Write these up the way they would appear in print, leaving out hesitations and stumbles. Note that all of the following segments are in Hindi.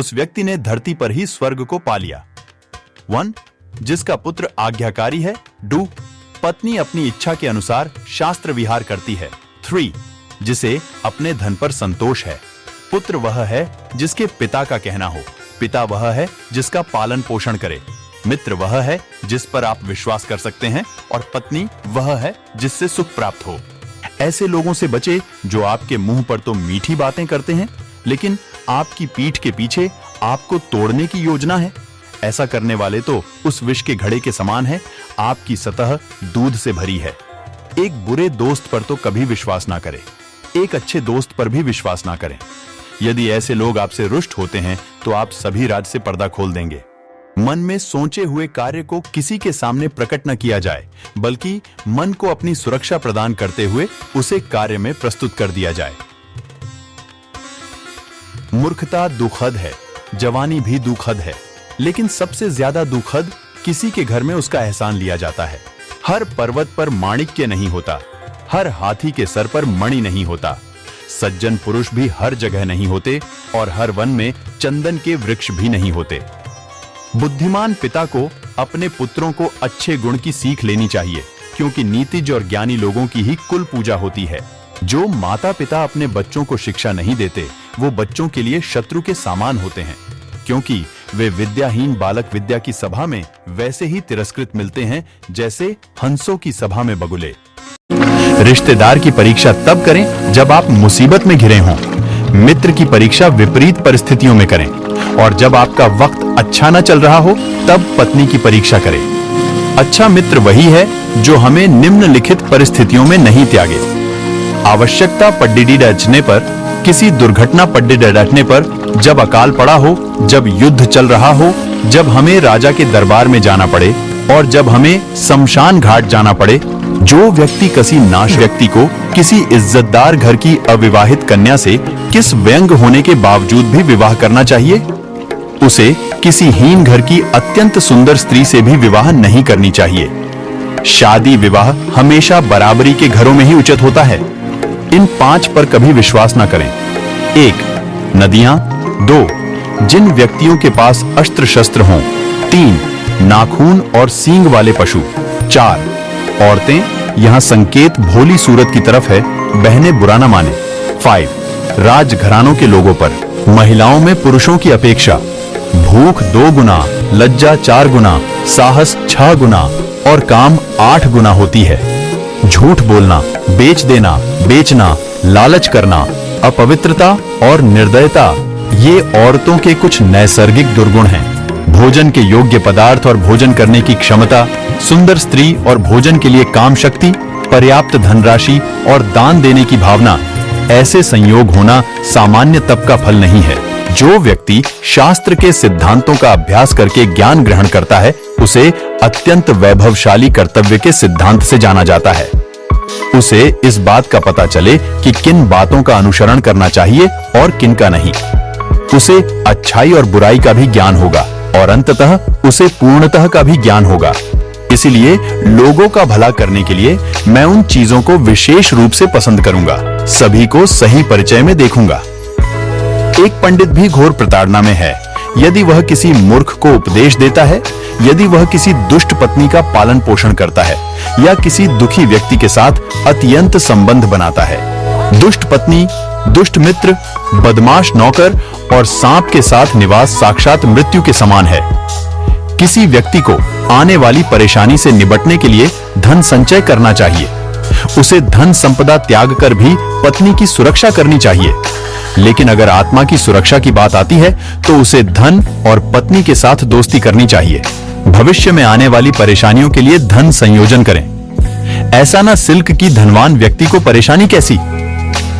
उस व्यक्ति ने धरती पर ही स्वर्ग को पा लिया। 1. जिसका पुत्र आज्ञाकारी है। 2. पत्नी अपनी इच्छा के अनुसार शास्त्र विहार करती है। 3. जिसे अपने धन पर संतोष है। पुत्र वह है जिसके पिता का कहना हो। पिता वह है जिसका पालन पोषण करे। मित्र वह है जिस पर आप विश्वास कर सकते हैं और पत्नी वह है जिससे सुख प्राप्त हो। ऐसे लोगों से बचे जो आपके मुंह पर तो मीठी बातें करते हैं, लेकिन आपकी पीठ के पीछे आपको तोड़ने की योजना है। ऐसा करने वाले तो उस विष के घड़े के समान है, आपकी सतह दूध से भरी है। एक बुरे दोस्त पर तो कभी विश्वास ना करें, एक अच्छे दोस्त पर भी विश्वास ना करें। यदि ऐसे लोग आपसे रुष्ट होते हैं तो आप सभी राज से पर्दा खोल देंगे। मन में सोचे हुए कार्य को किसी के सामने प्रकट न किया जाए, बल्कि मन को अपनी सुरक्षा प्रदान करते हुए उसे कार्य में प्रस्तुत कर दिया जाए। मूर्खता दुखद है, जवानी भी दुखद है, लेकिन सबसे ज्यादा दुखद किसी के घर में उसका एहसान लिया जाता है। हर पर्वत पर माणिक्य नहीं होता, हर हाथी के सर पर मणि नहीं होता। सज्जन पुरुष भी हर जगह नहीं होते और हर वन में चंदन के वृक्ष भी नहीं होते। बुद्धिमान पिता को अपने पुत्रों को अच्छे गुण की सीख लेनी चाहिए, क्योंकि नीतिज्ञ और ज्ञानी लोगों की ही कुल पूजा होती है। जो माता पिता अपने बच्चों को शिक्षा नहीं देते, वो बच्चों के लिए शत्रु के समान होते हैं, क्योंकि वे विद्याहीन बालक विद्या की सभा में वैसे ही तिरस्कृत मिलते हैं जैसे हंसों की सभा में बगुले। रिश्तेदार की परीक्षा तब करें जब आप मुसीबत में घिरे हों। मित्र की परीक्षा विपरीत परिस्थितियों में करें, और जब आपका वक्त अच्छा न चल रहा हो तब पत्नी की परीक्षा करें। अच्छा मित्र वही है जो हमें निम्नलिखित परिस्थितियों में नहीं त्यागे। आवश्यकता पड्डिडी डचने पर, किसी दुर्घटना पड्डिडी डटने पर, जब अकाल पड़ा हो, जब युद्ध चल रहा हो, जब हमें राजा के दरबार में जाना पड़े और जब हमें शमशान घाट जाना पड़े। जो व्यक्ति किसी नाश व्यक्ति को किसी इज्जतदार घर की अविवाहित कन्या से किस व्यंग होने के बावजूद भी विवाह करना चाहिए, उसे किसी हीन घर की अत्यंत सुंदर स्त्री से भी विवाह नहीं करनी चाहिए। शादी विवाह हमेशा बराबरी के घरों में ही उचित होता है। इन 5 पर कभी विश्वास न करें। 1. नदियां। 2. जिन व्यक्तियों के पास अस्त्र शस्त्र हों। 3. नाखून और सींग वाले पशु। 4. औरतें। यहाँ संकेत भोली सूरत की तरफ है, बहनें बुरा न माने। 5. राजघरानों के लोगों पर, महिलाओं में पुरुषों की अपेक्षा भूख 2 गुना, लज्जा 4 गुना, साहस 6 गुना और काम 8 गुना होती है। झूठ बोलना, बेच देना, बेचना, लालच करना, अपवित्रता और निर्दयता ये औरतों के कुछ नैसर्गिक दुर्गुण हैं। भोजन के योग्य पदार्थ और भोजन करने की क्षमता, सुंदर स्त्री और भोजन के लिए काम शक्ति, पर्याप्त धनराशि और दान देने की भावना, ऐसे संयोग होना सामान्य तप का फल नहीं है। जो व्यक्ति शास्त्र के सिद्धांतों का अभ्यास करके ज्ञान ग्रहण करता है, उसे अत्यंत वैभवशाली कर्तव्य के सिद्धांत से जाना जाता है। उसे इस बात का पता चले कि किन बातों का अनुसरण करना चाहिए और किन का नहीं। उसे अच्छाई और बुराई का भी ज्ञान होगा और अंततः उसे पूर्णतः का भी ज्ञान होगा। इसलिए लोगों का भला करने के लिए मैं उन चीजों को विशेष रूप से पसंद करूंगा, सभी को सही परिचय में देखूंगा। एक पंडित भी घोर प्रताड़ना में है। यदि वह किसी मूर्ख को उपदेश देता है, यदि वह किसी दुष्ट पत्नी का पालन पोषण करता है या किसी दुखी व्यक्ति के साथ अत्यंत संबंध बनाता है। दुष्ट पत्नी, दुष्ट मित्र, बदमाश नौकर और सांप के साथ निवास साक्षात मृत्यु के समान है। किसी व्यक्ति को आने वाली परेशानी से निपटने के लिए धन संचय करना चाहिए। उसे धन संपदा त्याग कर भी पत्नी की सुरक्षा करनी चाहिए। लेकिन अगर आत्मा की सुरक्षा की बात आती है तो उसे धन और पत्नी के साथ दोस्ती करनी चाहिए। भविष्य में आने वाली परेशानियों के लिए धन संयोजन करें। ऐसा ना सिल्क की धनवान व्यक्ति को परेशानी कैसी।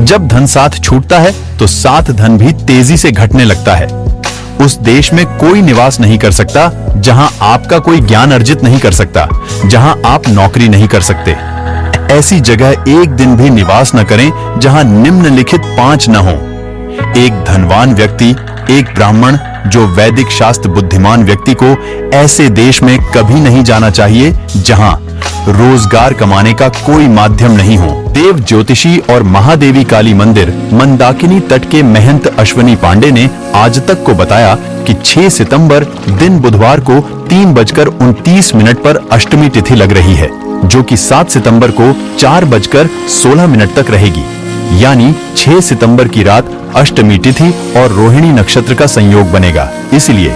जब धन साथ छूटता है तो साथ धन भी तेजी से घटने लगता है। उस देश में कोई निवास नहीं कर सकता जहां आपका कोई ज्ञान अर्जित नहीं कर सकता, जहां आप नौकरी नहीं कर सकते। ऐसी जगह एक दिन भी निवास न करें जहां निम्नलिखित 5 न हो। एक धनवान व्यक्ति, एक ब्राह्मण जो वैदिक शास्त्र बुद्धिमान व्यक्ति को ऐसे देश में कभी नहीं जाना चाहिए जहां रोजगार कमाने का कोई माध्यम नहीं हो। देव ज्योतिषी और महादेवी काली मंदिर मंदाकिनी तट के महंत अश्वनी पांडे ने आज तक को बताया कि 6 सितंबर दिन बुधवार को 3:29 पर अष्टमी तिथि लग रही है, जो कि 7 सितंबर को 4:16 तक रहेगी। यानी 6 सितंबर की रात अष्टमी तिथि और रोहिणी नक्षत्र का संयोग बनेगा। इसलिए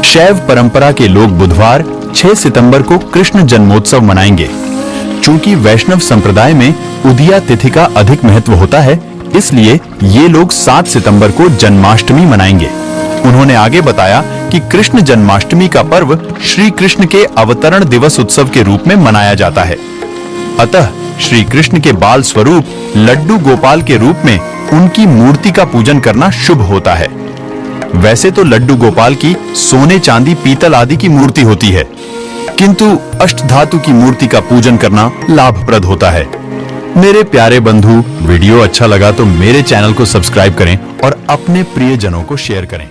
शैव परंपरा के लोग बुधवार 6 सितंबर को कृष्ण जन्मोत्सव मनाएंगे। चूंकि वैष्णव संप्रदाय में उदिया तिथि का अधिक महत्व होता है, इसलिए ये लोग 7 सितंबर को जन्माष्टमी मनाएंगे। उन्होंने आगे बताया कि कृष्ण जन्माष्टमी का पर्व श्री कृष्ण के अवतरण दिवस उत्सव के रूप में मनाया जाता है। अतः श्री कृष्ण के बाल स्वरूप लड्डू गोपाल के रूप में उनकी मूर्ति का पूजन करना शुभ होता है। वैसे तो लड्डू गोपाल की सोने, चांदी, पीतल आदि की मूर्ति होती है, किंतु अष्टधातु की मूर्ति का पूजन करना लाभप्रद होता है। मेरे प्यारे बंधु, वीडियो अच्छा लगा तो मेरे चैनल को सब्सक्राइब करें और अपने प्रियजनों को शेयर करें।